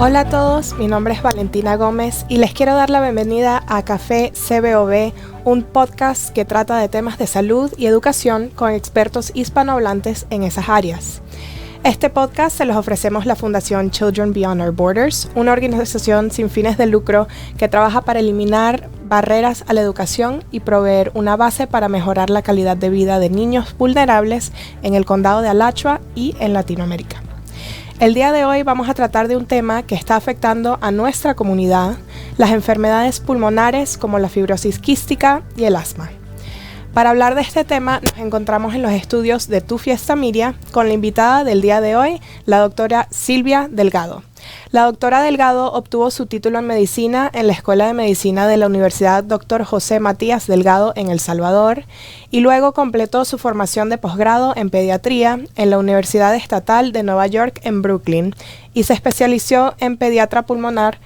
Hola a todos, mi nombre es Valentina Gómez y les quiero dar la bienvenida a Café CBOB, un podcast que trata de temas de salud y educación con expertos hispanohablantes en esas áreas. Este podcast se los ofrecemos la Fundación Children Beyond Our Borders, una organización sin fines de lucro que trabaja para eliminar barreras a la educación y proveer una base para mejorar la calidad de vida de niños vulnerables en el condado de Alachua y en Latinoamérica. El día de hoy vamos a tratar de un tema que está afectando a nuestra comunidad, las enfermedades pulmonares como la fibrosis quística y el asma. Para hablar de este tema nos encontramos en los estudios de Tu Fiesta Miria con la invitada del día de hoy, la doctora Silvia Delgado. La doctora Delgado obtuvo su título en medicina en la Escuela de Medicina de la Universidad Dr. José Matías Delgado en El Salvador y luego completó su formación de posgrado en pediatría en la Universidad Estatal de Nueva York en Brooklyn y se especializó en pediatra pulmonar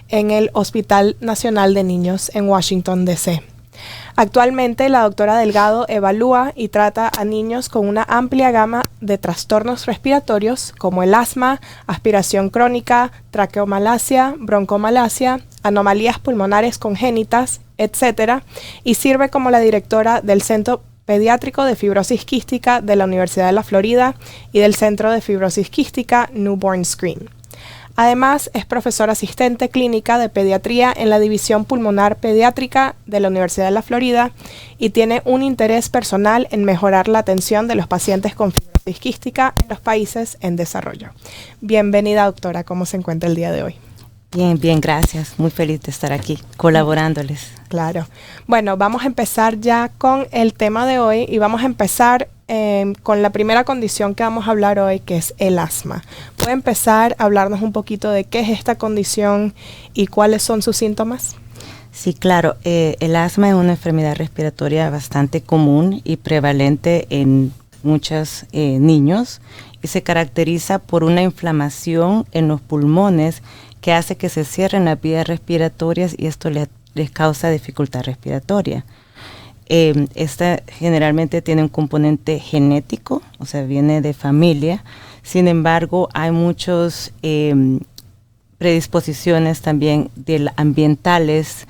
en el Hospital Nacional de Niños en Washington, D.C. Actualmente, la doctora Delgado evalúa y trata a niños con una amplia gama de trastornos respiratorios como el asma, aspiración crónica, traqueomalacia, broncomalacia, anomalías pulmonares congénitas, etc. y sirve como la directora del Centro Pediátrico de Fibrosis Quística de la Universidad de la Florida y del Centro de Fibrosis Quística Newborn Screen. Además, es profesora asistente clínica de pediatría en la División Pulmonar Pediátrica de la Universidad de la Florida y tiene un interés personal en mejorar la atención de los pacientes con fibrosis quística en los países en desarrollo. Bienvenida, doctora. ¿Cómo se encuentra el día de hoy? Bien, gracias. Muy feliz de estar aquí colaborándoles. Claro. Bueno, vamos a empezar ya con el tema de hoy y vamos a empezar con la primera condición que vamos a hablar hoy, que es el asma. ¿Puede empezar a hablarnos un poquito de qué es esta condición y cuáles son sus síntomas? Sí, claro. El asma es una enfermedad respiratoria bastante común y prevalente en muchos niños y se caracteriza por una inflamación en los pulmones que hace que se cierren las vías respiratorias y esto les causa dificultad respiratoria. Esta generalmente tiene un componente genético, o sea, viene de familia. Sin embargo, hay muchas predisposiciones también ambientales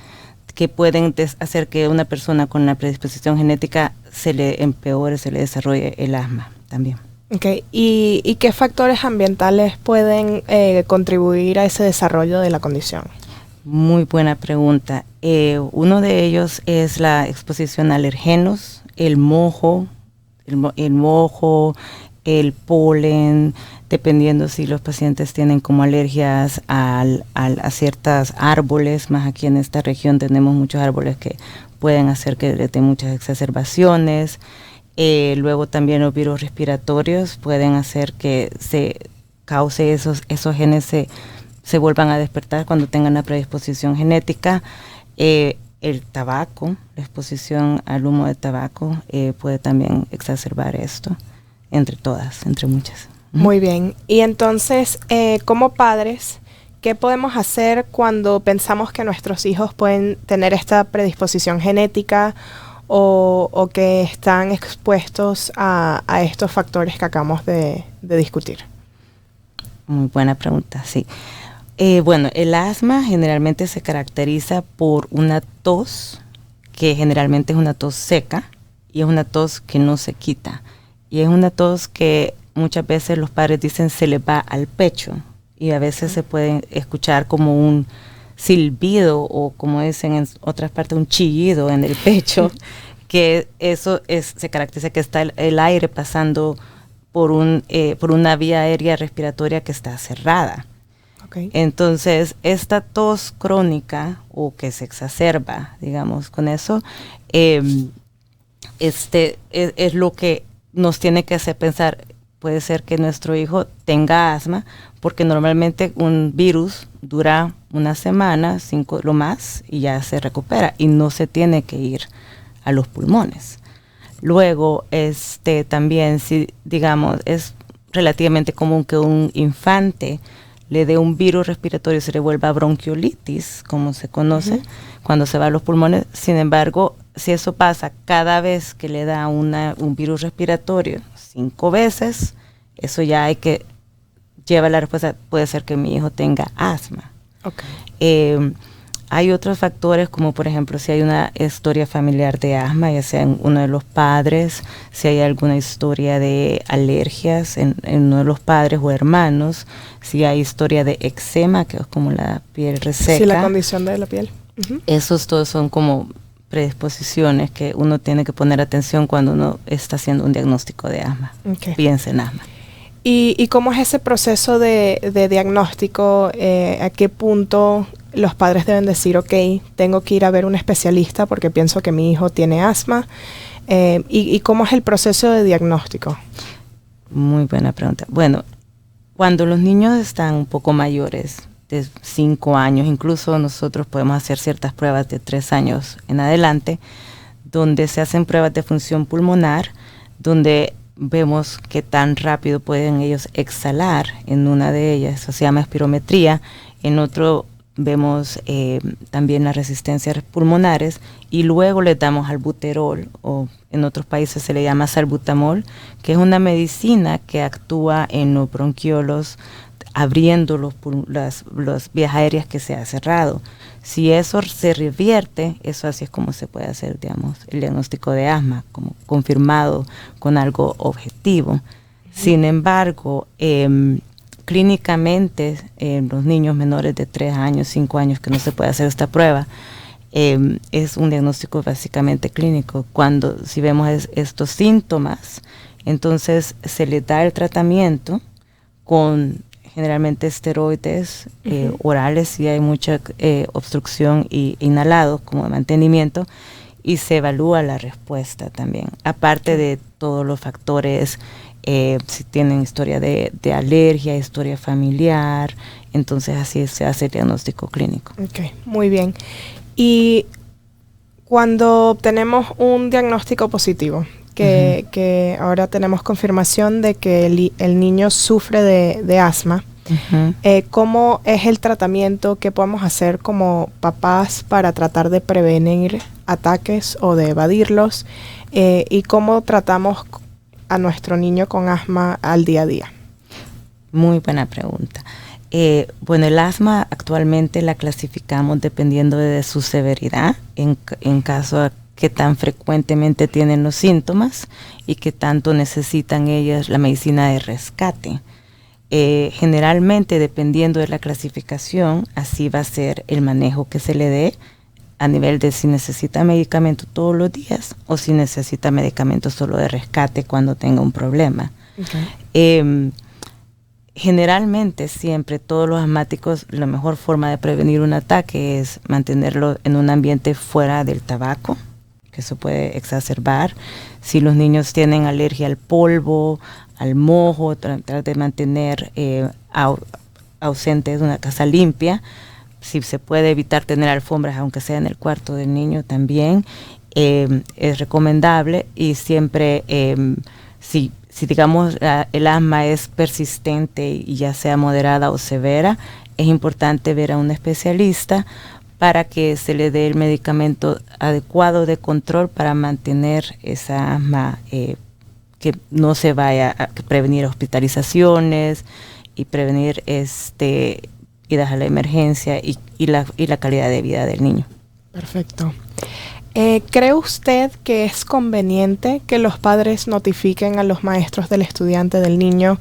que pueden hacer que una persona con una predisposición genética se le empeore, se le desarrolle el asma también. Okay. ¿Y qué factores ambientales pueden contribuir a ese desarrollo de la condición? Muy buena pregunta. Uno de ellos es la exposición a alergenos, el mojo, el polen, dependiendo si los pacientes tienen como alergias a ciertos árboles. Más aquí en esta región tenemos muchos árboles que pueden hacer que le den muchas exacerbaciones. Luego también los virus respiratorios pueden hacer que se cause esos genes se vuelvan a despertar cuando tengan la predisposición genética. El tabaco, la exposición al humo de tabaco puede también exacerbar esto, entre muchas. Muy bien. Y entonces, como padres, ¿qué podemos hacer cuando pensamos que nuestros hijos pueden tener esta predisposición genética o que están expuestos a estos factores que acabamos de discutir? Muy buena pregunta, sí. Bueno, el asma generalmente se caracteriza por una tos, que generalmente es una tos seca, y es una tos que no se quita. Y es una tos que muchas veces los padres dicen se le va al pecho, y a veces se puede escuchar como un silbido, o como dicen en otras partes, un chillido en el pecho, que eso se caracteriza que está el aire pasando por una vía aérea respiratoria que está cerrada. Okay. Entonces, esta tos crónica o que se exacerba, digamos, con eso, es lo que nos tiene que hacer pensar, puede ser que nuestro hijo tenga asma, porque normalmente un virus dura una semana, 5 lo más, y ya se recupera, y no se tiene que ir a los pulmones. Luego, también, si digamos, es relativamente común que un infante le dé un virus respiratorio y se le vuelva bronquiolitis, como se conoce, cuando se va a los pulmones. Sin embargo, si eso pasa cada vez que le da un virus respiratorio 5 veces, eso ya hay que lleva la respuesta, puede ser que mi hijo tenga asma. Okay. Hay otros factores, como por ejemplo si hay una historia familiar de asma, ya sea en uno de los padres, si hay alguna historia de alergias en uno de los padres o hermanos, si hay historia de eczema, que es como la piel reseca. Sí, la condición de la piel. Uh-huh. Esos todos son como predisposiciones que uno tiene que poner atención cuando uno está haciendo un diagnóstico de asma. Okay. Piensa en asma. ¿Y cómo es ese proceso de diagnóstico? ¿A qué punto los padres deben decir, ok, tengo que ir a ver un especialista porque pienso que mi hijo tiene asma? ¿Y cómo es el proceso de diagnóstico? Muy buena pregunta. Bueno, cuando los niños están un poco mayores, de 5 años, incluso nosotros podemos hacer ciertas pruebas de 3 años en adelante, donde se hacen pruebas de función pulmonar, donde vemos qué tan rápido pueden ellos exhalar en una de ellas, eso se llama espirometría. En otro vemos también las resistencias pulmonares y luego les damos albuterol, o en otros países se le llama salbutamol, que es una medicina que actúa en los bronquiolos, abriendo las vías aéreas que se ha cerrado. Si eso se revierte, eso así es como se puede hacer, digamos, el diagnóstico de asma, como confirmado con algo objetivo. Sin embargo, clínicamente, los niños menores de 3 años, 5 años, que no se puede hacer esta prueba, es un diagnóstico básicamente clínico. Si vemos estos síntomas, entonces se le da el tratamiento con generalmente esteroides orales, si hay mucha obstrucción, y inhalados como mantenimiento, y se evalúa la respuesta también, aparte de todos los factores, si tienen historia de alergia, historia familiar, entonces así se hace el diagnóstico clínico. Ok, muy bien. Y cuando obtenemos un diagnóstico positivo, que ahora tenemos confirmación de que el niño sufre de asma, ¿cómo es el tratamiento que podemos hacer como papás para tratar de prevenir ataques o de evadirlos? ¿Y cómo tratamos a nuestro niño con asma al día a día? Muy buena pregunta. Bueno, el asma actualmente la clasificamos dependiendo de su severidad, en caso de qué tan frecuentemente tienen los síntomas y qué tanto necesitan ellas la medicina de rescate. Generalmente, dependiendo de la clasificación, así va a ser el manejo que se le dé a nivel de si necesita medicamento todos los días o si necesita medicamento solo de rescate cuando tenga un problema. Okay. Generalmente, siempre todos los asmáticos, la mejor forma de prevenir un ataque es mantenerlo en un ambiente fuera del tabaco, que eso puede exacerbar. Si los niños tienen alergia al polvo, al mojo, tratar de mantener ausentes de una casa limpia. Si se puede evitar tener alfombras, aunque sea en el cuarto del niño también, es recomendable. Y siempre, si digamos el asma es persistente y ya sea moderada o severa, es importante ver a un especialista para que se le dé el medicamento adecuado de control para mantener esa asma, que no se vaya a prevenir hospitalizaciones y prevenir idas a la emergencia y la calidad de vida del niño. Perfecto. ¿Cree usted que es conveniente que los padres notifiquen a los maestros del estudiante del niño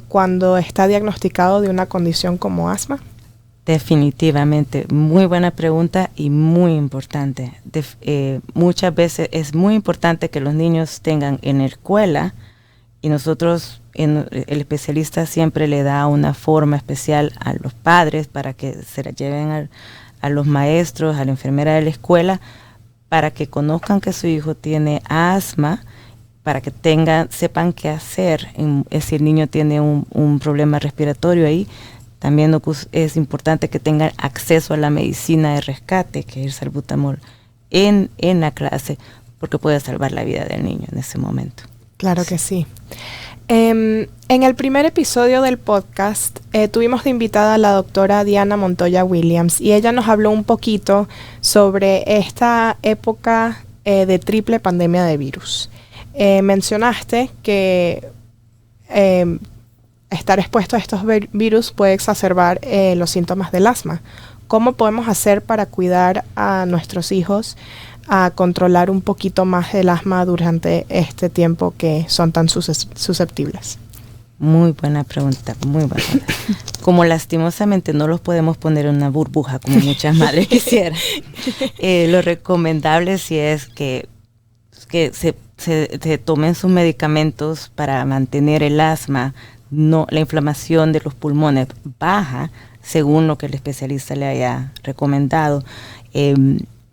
cuando está diagnosticado de una condición como asma? Definitivamente, muy buena pregunta y muy importante. Muchas veces es muy importante que los niños tengan en la escuela, y nosotros, el especialista siempre le da una forma especial a los padres para que se la lleven a los maestros, a la enfermera de la escuela, para que conozcan que su hijo tiene asma, para que sepan qué hacer si el niño tiene un problema respiratorio ahí. También es importante que tengan acceso a la medicina de rescate, que es el salbutamol, en la clase, porque puede salvar la vida del niño en ese momento. Claro que sí. En el primer episodio del podcast tuvimos de invitada a la doctora Diana Montoya Williams, y ella nos habló un poquito sobre esta época de triple pandemia de virus. Mencionaste que estar expuesto a estos virus puede exacerbar los síntomas del asma. ¿Cómo podemos hacer para cuidar a nuestros hijos a controlar un poquito más el asma durante este tiempo que son tan susceptibles? Muy buena pregunta, muy buena. Como lastimosamente no los podemos poner en una burbuja como muchas madres quisieran, lo recomendable sí es que se tomen sus medicamentos para mantener el asma, la inflamación de los pulmones baja, según lo que el especialista le haya recomendado.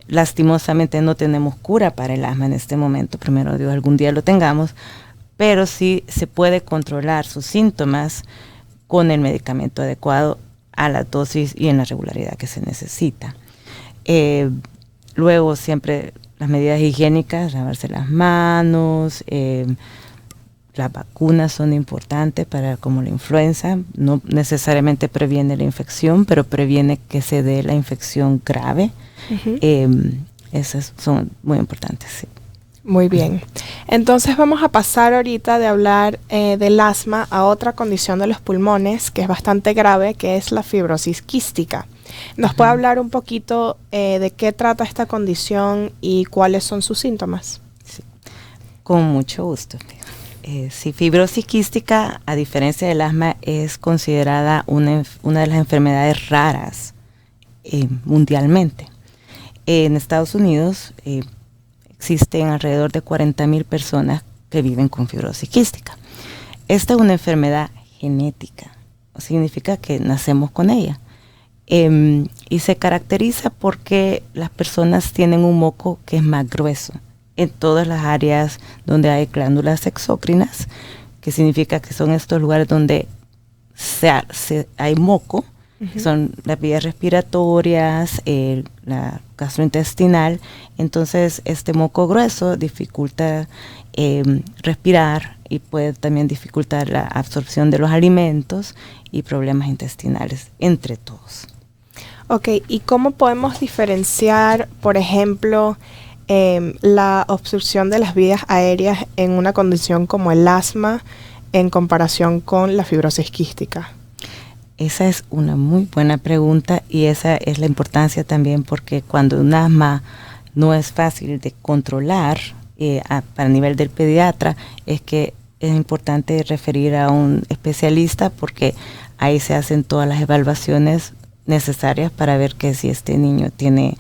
Lastimosamente no tenemos cura para el asma en este momento, primero Dios, algún día lo tengamos, pero sí se puede controlar sus síntomas con el medicamento adecuado a la dosis y en la regularidad que se necesita. Luego siempre las medidas higiénicas, lavarse las manos, las vacunas son importantes para como la influenza, no necesariamente previene la infección, pero previene que se dé la infección grave. Esas son muy importantes, sí. Muy bien. Entonces vamos a pasar ahorita de hablar del asma a otra condición de los pulmones que es bastante grave, que es la fibrosis quística. ¿Nos puede hablar un poquito de qué trata esta condición y cuáles son sus síntomas? Sí, con mucho gusto. Sí, fibrosis quística, a diferencia del asma, es considerada una de las enfermedades raras mundialmente. En Estados Unidos existen alrededor de 40,000 personas que viven con fibrosis quística. Esta es una enfermedad genética, significa que nacemos con ella. Y se caracteriza porque las personas tienen un moco que es más grueso en todas las áreas donde hay glándulas exócrinas, que significa que son estos lugares donde hay moco, que son las vías respiratorias, la gastrointestinal. Entonces este moco grueso dificulta respirar y puede también dificultar la absorción de los alimentos y problemas intestinales entre todos. Ok, ¿y cómo podemos diferenciar, por ejemplo, la obstrucción de las vías aéreas en una condición como el asma en comparación con la fibrosis quística? Esa es una muy buena pregunta y esa es la importancia también, porque cuando un asma no es fácil de controlar para el nivel del pediatra, es que es importante referir a un especialista, porque ahí se hacen todas las evaluaciones necesarias para ver que si este niño tiene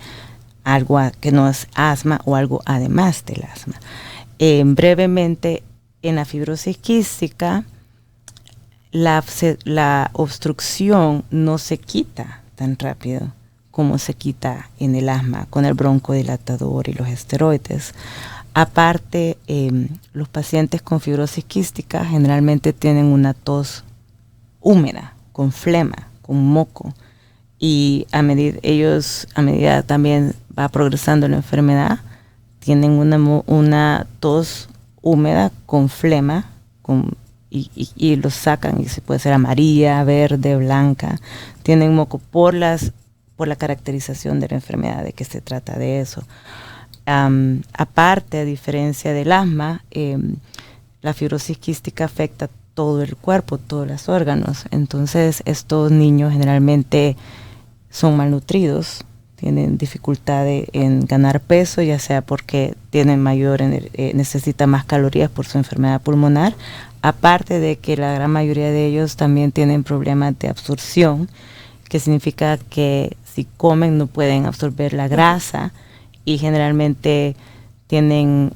algo que no es asma o algo además del asma. Brevemente, en la fibrosis quística, la obstrucción no se quita tan rápido como se quita en el asma con el broncodilatador y los esteroides. Aparte, los pacientes con fibrosis quística generalmente tienen una tos húmeda, con flema, con moco, y a medida también va progresando la enfermedad, tienen una tos húmeda con flema, y los sacan, y se puede ser amarilla, verde, blanca. Tienen moco por la caracterización de la enfermedad, de que se trata de eso. Aparte, a diferencia del asma, la fibrosis quística afecta todo el cuerpo, todos los órganos. Entonces, estos niños generalmente son malnutridos, tienen dificultad en ganar peso, ya sea porque tienen necesitan más calorías por su enfermedad pulmonar. Aparte de que la gran mayoría de ellos también tienen problemas de absorción, que significa que si comen no pueden absorber la grasa, y generalmente tienen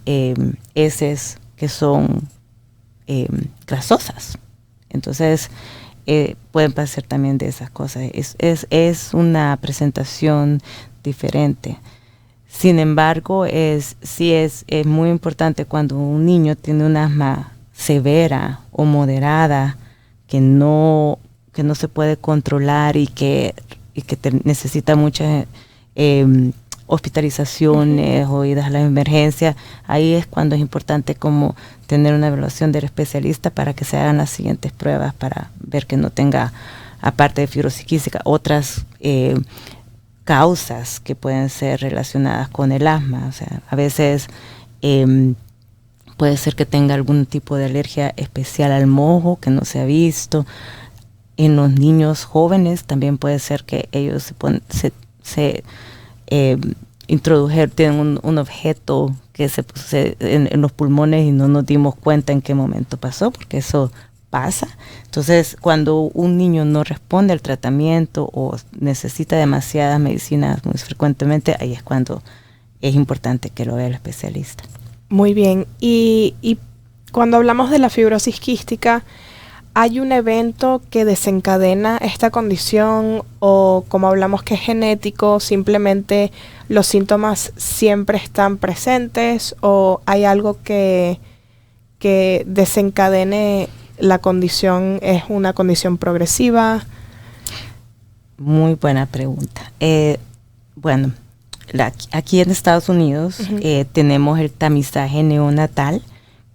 heces que son grasosas. Entonces pueden pasar también de esas cosas. Es una presentación diferente. Sin embargo, sí es muy importante cuando un niño tiene un asma severa o moderada, que no se puede controlar y que necesita muchas hospitalizaciones o idas a la emergencia. Ahí es cuando es importante como tener una evaluación del especialista para que se hagan las siguientes pruebas para ver que no tenga, aparte de fibrosis quística, otras causas que pueden ser relacionadas con el asma. O sea, a veces Puede ser que tenga algún tipo de alergia especial al moho que no se ha visto. En los niños jóvenes también puede ser que ellos tienen un objeto que se puso en los pulmones y no nos dimos cuenta en qué momento pasó, porque eso pasa. Entonces, cuando un niño no responde al tratamiento o necesita demasiadas medicinas muy frecuentemente, ahí es cuando es importante que lo vea el especialista. Muy bien. Y cuando hablamos de la fibrosis quística, ¿hay un evento que desencadena esta condición o, como hablamos, que es genético, simplemente los síntomas siempre están presentes, o hay algo que desencadene la condición? ¿Es una condición progresiva? Muy buena pregunta. Bueno, aquí en Estados Unidos tenemos el tamizaje neonatal,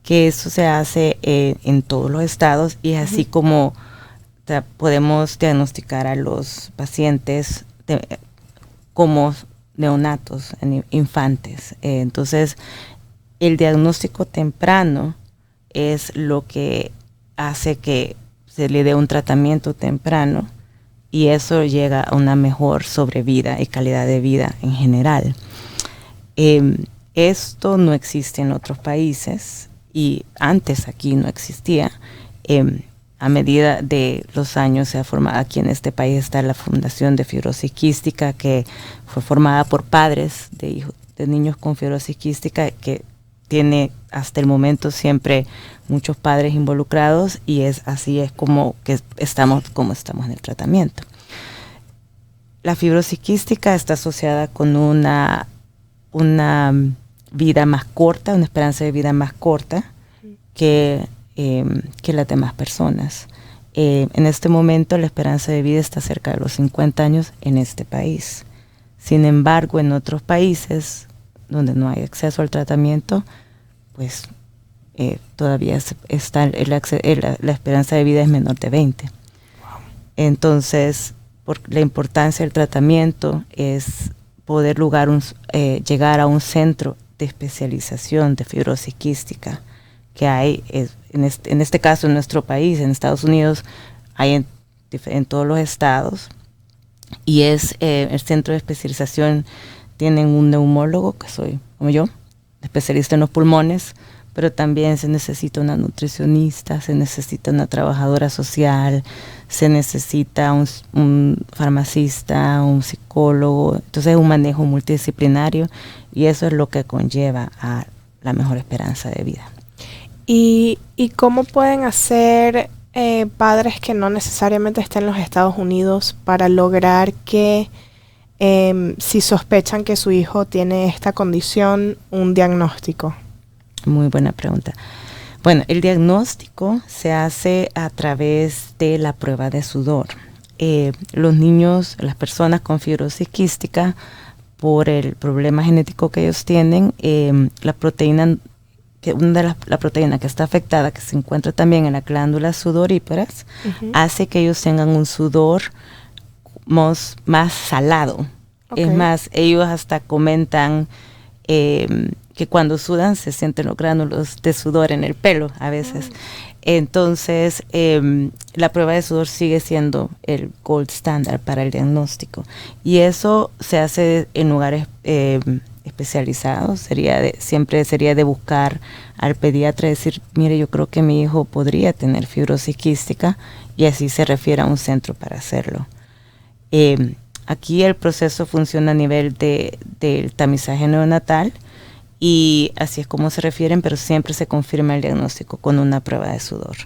que eso se hace en todos los estados, y es así como podemos diagnosticar a los pacientes como neonatos, infantes. Entonces, el diagnóstico temprano es lo que hace que se le dé un tratamiento temprano, y eso llega a una mejor sobrevida y calidad de vida en general. Esto no existe en otros países, y antes aquí no existía. A medida de los años se ha formado, aquí en este país está la Fundación de Fibrosis Quística, que fue formada por padres de niños con fibrosis quística, que tiene hasta el momento siempre muchos padres involucrados, y así es como estamos en el tratamiento. La fibrosis quística está asociada con una vida más corta, una esperanza de vida más corta que las demás personas. En este momento la esperanza de vida está cerca de los 50 años en este país. Sin embargo, en otros países donde no hay acceso al tratamiento, pues todavía está la esperanza de vida es menor de 20. Wow. Entonces, la importancia del tratamiento es poder llegar a un centro de especialización de fibrosis quística que hay en este caso en nuestro país, en Estados Unidos, hay en todos los estados, y es el centro de especialización. Tienen un neumólogo, que soy como yo, especialista en los pulmones, pero también se necesita una nutricionista, se necesita una trabajadora social, se necesita un farmacista, un psicólogo. Entonces es un manejo multidisciplinario, y eso es lo que conlleva a la mejor esperanza de vida. ¿Y cómo pueden hacer padres que no necesariamente estén en los Estados Unidos para lograr que, si sospechan que su hijo tiene esta condición, un diagnóstico? Muy buena pregunta. Bueno, el diagnóstico se hace a través de la prueba de sudor. Los niños, las personas con fibrosis quística, por el problema genético que ellos tienen, la proteína que está afectada, que se encuentra también en las glándulas sudoríparas, hace que ellos tengan un sudor más salado. Okay. Es más, ellos hasta comentan que cuando sudan se sienten los gránulos de sudor en el pelo a veces. Entonces, la prueba de sudor sigue siendo el gold standard para el diagnóstico. Y eso se hace en lugares especializados. Siempre sería de buscar al pediatra y decir, mire, yo creo que mi hijo podría tener fibrosis quística, y así se refiere a un centro para hacerlo. Aquí el proceso funciona a nivel del tamizaje neonatal, y así es como se refieren, pero siempre se confirma el diagnóstico con una prueba de sudor.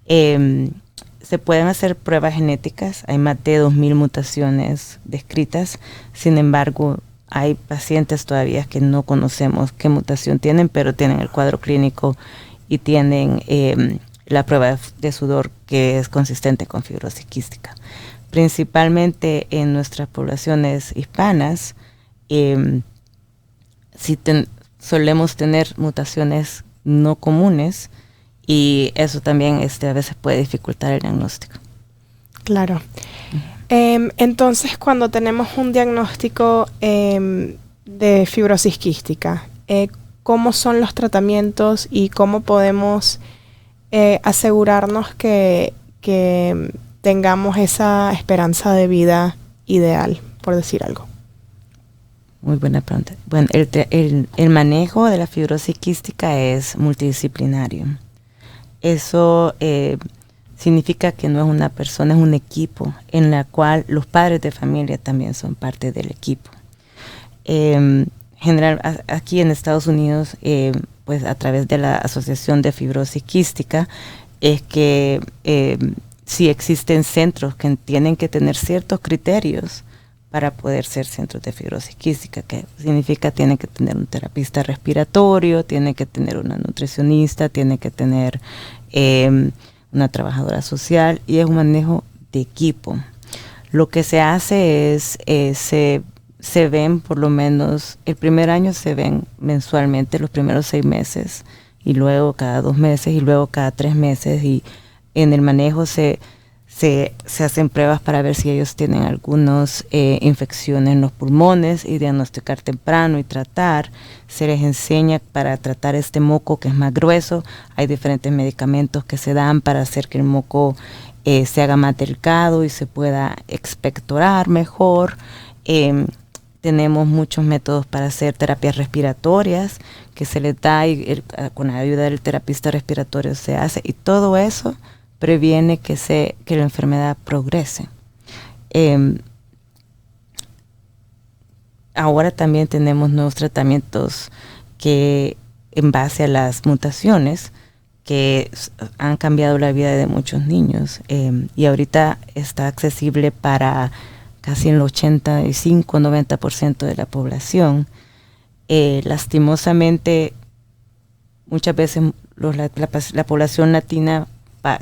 Se pueden hacer pruebas genéticas, hay más de 2,000 mutaciones descritas. Sin embargo, hay pacientes todavía que no conocemos qué mutación tienen, pero tienen el cuadro clínico y tienen la prueba de sudor que es consistente con fibrosis quística. Principalmente en nuestras poblaciones hispanas, solemos tener mutaciones no comunes, y eso también a veces puede dificultar el diagnóstico. Claro. Entonces, cuando tenemos un diagnóstico de fibrosis quística, cómo son los tratamientos y cómo podemos asegurarnos que tengamos esa esperanza de vida ideal, por decir algo. Muy buena pregunta. Bueno, el manejo de la fibrosis quística es multidisciplinario. Eso significa que no es una persona, es un equipo en la cual los padres de familia también son parte del equipo. Aquí en Estados Unidos, pues a través de la Asociación de Fibrosis Quística, es que sí existen centros que tienen que tener ciertos criterios para poder ser centros de fibrosis quística, que significa tienen que tener un terapista respiratorio, tienen que tener una nutricionista, tienen que tener una trabajadora social, y es un manejo de equipo. Lo que se hace es, se ven por lo menos, el primer año se ven mensualmente, los primeros 6 meses, y luego cada 2 meses, y luego cada 3 meses, y en el manejo se hacen pruebas para ver si ellos tienen algunas infecciones en los pulmones y diagnosticar temprano y tratar. Se les enseña para tratar este moco que es más grueso. Hay diferentes medicamentos que se dan para hacer que el moco se haga más delgado y se pueda expectorar mejor. Tenemos muchos métodos para hacer terapias respiratorias que se les da y con la ayuda del terapista respiratorio se hace, y todo eso previene que la enfermedad progrese. Ahora también tenemos nuevos tratamientos que, en base a las mutaciones, que han cambiado la vida de muchos niños, y ahorita está accesible para casi el 85-90% de la población. Lastimosamente, muchas veces la población latina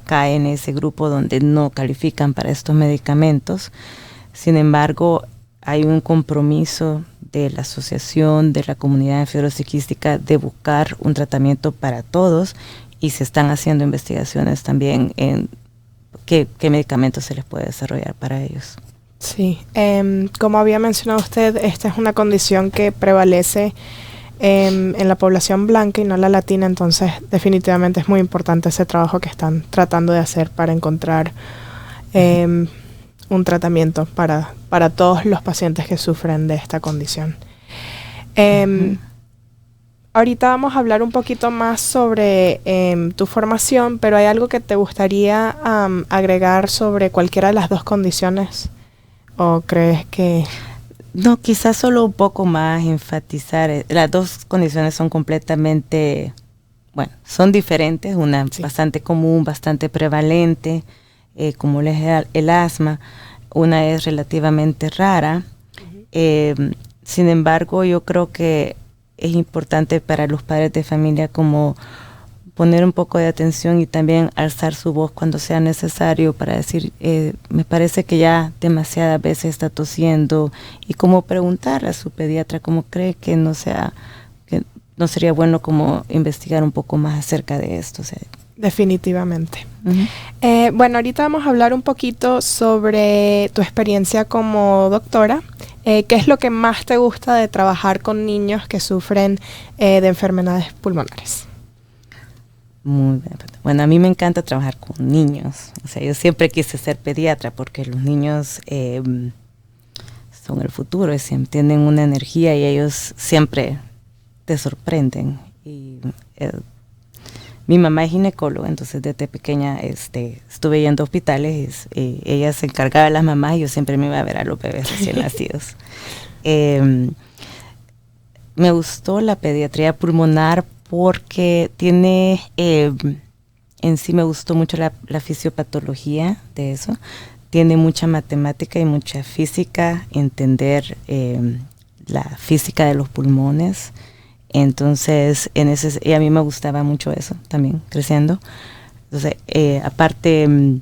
cae en ese grupo donde no califican para estos medicamentos. Sin embargo, hay un compromiso de la asociación, de la comunidad de fibrosis quística, de buscar un tratamiento para todos, y se están haciendo investigaciones también en qué medicamentos se les puede desarrollar para ellos. Sí, como había mencionado usted, esta es una condición que prevalece en la población blanca y no la latina, entonces definitivamente es muy importante ese trabajo que están tratando de hacer para encontrar un tratamiento para todos los pacientes que sufren de esta condición. Ahorita vamos a hablar un poquito más sobre tu formación, pero ¿hay algo que te gustaría agregar sobre cualquiera de las dos condiciones? ¿O crees que...? No, quizás solo un poco más enfatizar. Las dos condiciones son completamente, son diferentes. Una sí, bastante común, bastante prevalente, como el asma. Una es relativamente rara. Sin embargo, yo creo que es importante para los padres de familia como poner un poco de atención y también alzar su voz cuando sea necesario para decir, me parece que ya demasiadas veces está tosiendo, y como preguntar a su pediatra cómo cree que no sería bueno como investigar un poco más acerca de esto. O sea. Definitivamente. Bueno, ahorita vamos a hablar un poquito sobre tu experiencia como doctora. ¿Qué es lo que más te gusta de trabajar con niños que sufren de enfermedades pulmonares? Muy bien. Bueno, a mí me encanta trabajar con niños. O sea, yo siempre quise ser pediatra porque los niños son el futuro y siempre tienen una energía y ellos siempre te sorprenden. Y mi mamá es ginecóloga, entonces desde pequeña estuve yendo a hospitales y ella se encargaba de las mamás y yo siempre me iba a ver a los bebés recién nacidos. Me gustó la pediatría pulmonar porque tiene, en sí me gustó mucho la fisiopatología de eso. Tiene mucha matemática y mucha física, entender la física de los pulmones. Entonces, y a mí me gustaba mucho eso también, creciendo. Entonces, aparte,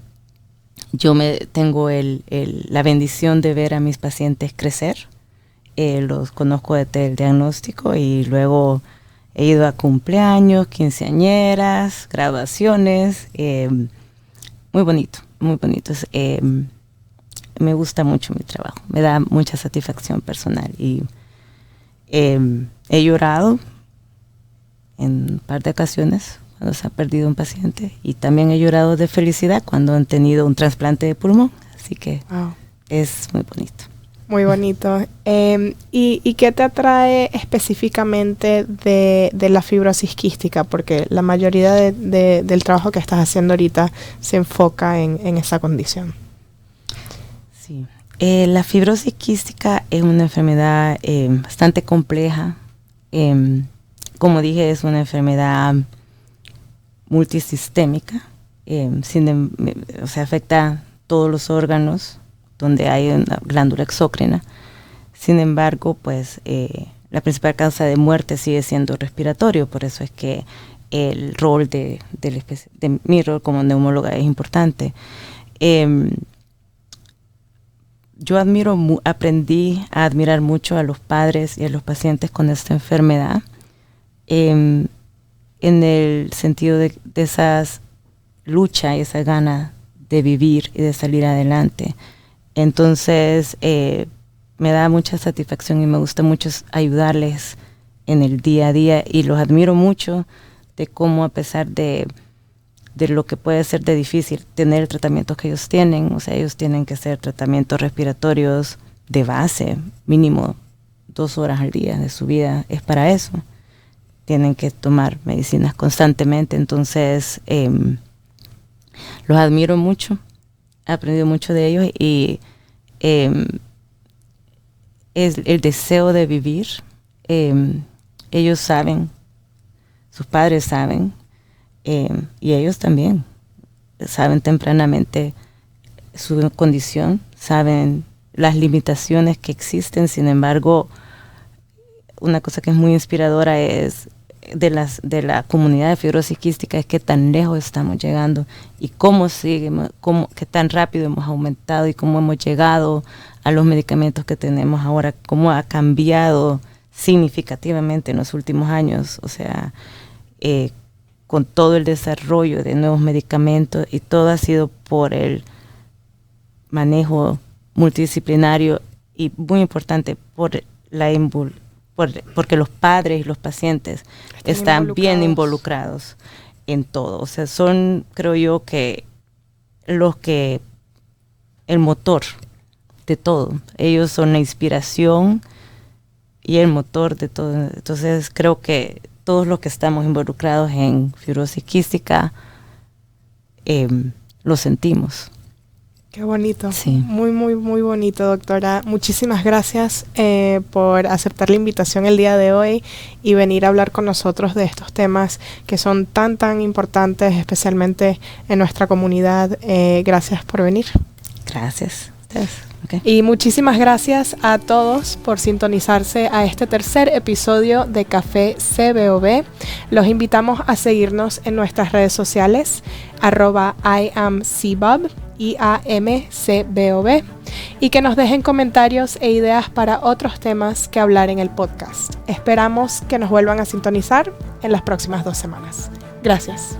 yo tengo la bendición de ver a mis pacientes crecer. Los conozco desde el diagnóstico y luego he ido a cumpleaños, quinceañeras, graduaciones. Muy bonito, muy bonito. Me gusta mucho mi trabajo, me da mucha satisfacción personal y he llorado en un par de ocasiones cuando se ha perdido un paciente, y también he llorado de felicidad cuando han tenido un trasplante de pulmón, así que es muy bonito. Muy bonito. ¿Y qué te atrae específicamente de la fibrosis quística? Porque la mayoría del trabajo que estás haciendo ahorita se enfoca en esa condición. Sí. La fibrosis quística es una enfermedad bastante compleja. Como dije, es una enfermedad multisistémica. O sea, afecta todos los órganos donde hay una glándula exócrina. Sin embargo, pues la principal causa de muerte sigue siendo respiratorio, por eso es que el rol de mi rol como neumóloga es importante. Yo aprendí a admirar mucho a los padres y a los pacientes con esta enfermedad, en el sentido de esas lucha y esa gana de vivir y de salir adelante. Entonces, me da mucha satisfacción y me gusta mucho ayudarles en el día a día, y los admiro mucho de cómo, a pesar de lo que puede ser de difícil tener el tratamiento que ellos tienen, o sea, ellos tienen que hacer tratamientos respiratorios de base, mínimo 2 horas al día de su vida, es para eso. Tienen que tomar medicinas constantemente, entonces los admiro mucho. He aprendido mucho de ellos, y es el deseo de vivir. Ellos saben, sus padres saben, y ellos también saben tempranamente su condición, saben las limitaciones que existen. Sin embargo, una cosa que es muy inspiradora es de la comunidad de fibrosis quística, es que tan lejos estamos llegando, y qué tan rápido hemos aumentado, y cómo hemos llegado a los medicamentos que tenemos ahora, cómo ha cambiado significativamente en los últimos años, o sea, con todo el desarrollo de nuevos medicamentos, y todo ha sido por el manejo multidisciplinario, y muy importante porque los padres y los pacientes están bien involucrados en todo. O sea, son, creo yo, que el motor de todo. Ellos son la inspiración y el motor de todo. Entonces, creo que todos los que estamos involucrados en fibrosis quística lo sentimos. Qué bonito. Sí. Muy, muy, muy bonito, doctora. Muchísimas gracias por aceptar la invitación el día de hoy y venir a hablar con nosotros de estos temas que son tan, tan importantes, especialmente en nuestra comunidad. Gracias por venir. Gracias. Ustedes. Okay. Y muchísimas gracias a todos por sintonizarse a este tercer episodio de Café CBOB. Los invitamos a seguirnos en nuestras redes sociales, @IamCBob, IAMCBOB, y que nos dejen comentarios e ideas para otros temas que hablar en el podcast. Esperamos que nos vuelvan a sintonizar en las próximas 2 semanas. Gracias.